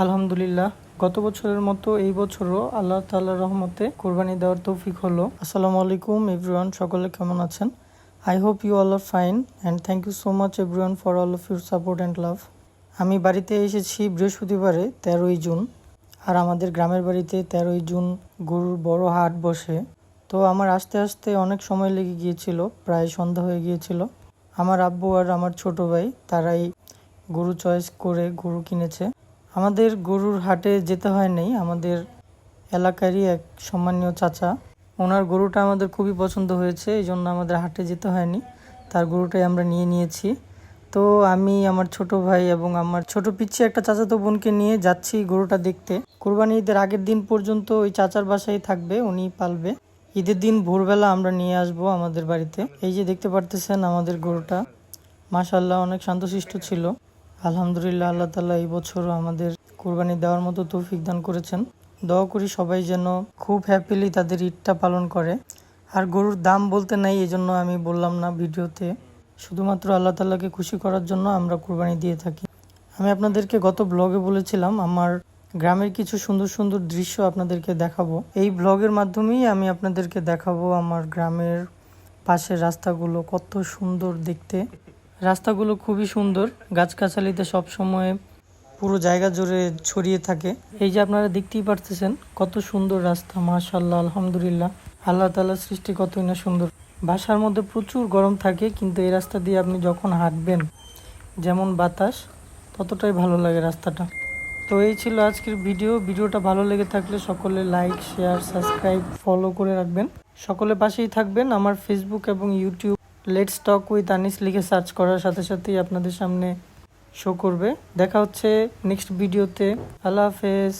আলহামদুলিল্লাহ, গত বছরের মতো এই বছরও আল্লাহ তাআলার রহমতে কোরবানি দেওয়ার তৌফিক হলো। আসসালামু আলাইকুম এভরিওয়ান, সকলে কেমন আছেন? I hope you all are fine and thank you so much everyone for all of your support and love. আমি বাড়িতে এসেছি বৃহস্পতিবারে 13ই জুন, আর আমাদের গ্রামের বাড়িতে 13ই জুন গরুর বড় হাট বসে। তো আমার আসতে আসতে অনেক সময় লেগে গিয়েছিল, প্রায় সন্ধ্যা হয়ে গিয়েছিল। আমার আব্বু আর আমার ছোট ভাই তারাই গরু চয়েস করে গরু কিনেছে। আমাদের গরুর হাটে যেতে হয় নাই, আমাদের এলাকারই এক সম্মানীয় চাচা, ওনার গরুটা আমাদের খুবই পছন্দ হয়েছে, এই জন্য আমাদের হাটে যেতে হয়নি, তার গরুটাই আমরা নিয়েছি। তো আমি, আমার ছোট ভাই এবং আমার ছোট পিচ্ছি একটা চাচাতো বোনকে নিয়ে যাচ্ছি গরুটা দেখতে। কোরবানি ঈদের আগের দিন পর্যন্ত ওই চাচার বাসায় থাকবে, উনি পালবে। ঈদের দিন ভোরবেলা আমরা নিয়ে আসব আমাদের বাড়িতে। এই যে দেখতে পারতেছেন আমাদের গরুটা, মাশাআল্লাহ অনেক শান্তশিষ্ট ছিল। আলহামদুলিল্লাহ, আল্লাহ তাআলা এই বছরও আমাদের কোরবানি দেওয়ার মতো তৌফিক দান করেছেন। দোয়া করি সবাই যেন খুব হ্যাপিলি তাদের ঈদটা পালন করে। আর গরুর দাম বলতে নাই, এই জন্য আমি বললাম না ভিডিওতে। শুধুমাত্র আল্লাহ তাআলাকে খুশি করার জন্য আমরা কোরবানি দিয়ে থাকি। আমি আপনাদেরকে গত ব্লগে বলেছিলাম আমার গ্রামের কিছু সুন্দর সুন্দর দৃশ্য আপনাদেরকে দেখাবো। এই ব্লগের মাধ্যমেই আমি আপনাদেরকে দেখাবো আমার গ্রামের পাশের রাস্তাগুলো কত সুন্দর দেখতে। রাস্তাগুলো খুবই সুন্দর, গাছগাছালিতে সবসময় পুরো জায়গা জুড়ে ছড়িয়ে থাকে। এই যে আপনারা দেখতেই পারতেছেন কত সুন্দর রাস্তা, মাশাআল্লাহ আলহামদুলিল্লাহ, আল্লাহ তাআলার সৃষ্টি কতই না সুন্দর। বাসার মধ্যে প্রচুর গরম থাকে, কিন্তু এই রাস্তা দিয়ে আপনি যখন হাঁটবেন, যেমন বাতাস, ততটাই ভালো লাগে রাস্তাটা। তো এই ছিল আজকের ভিডিওটা ভালো লেগে থাকলে সকলে লাইক, শেয়ার, সাবস্ক্রাইব, ফলো করে রাখবেন। সকলে পাশেই থাকবেন। আমার ফেসবুক এবং YouTube let's talk with Anis লিখে সার্চ করার সাথে সাথেই আপনাদের সামনে শো করবে। দেখা হচ্ছে নেক্সট ভিডিওতে। আল্লাহ হাফেজ।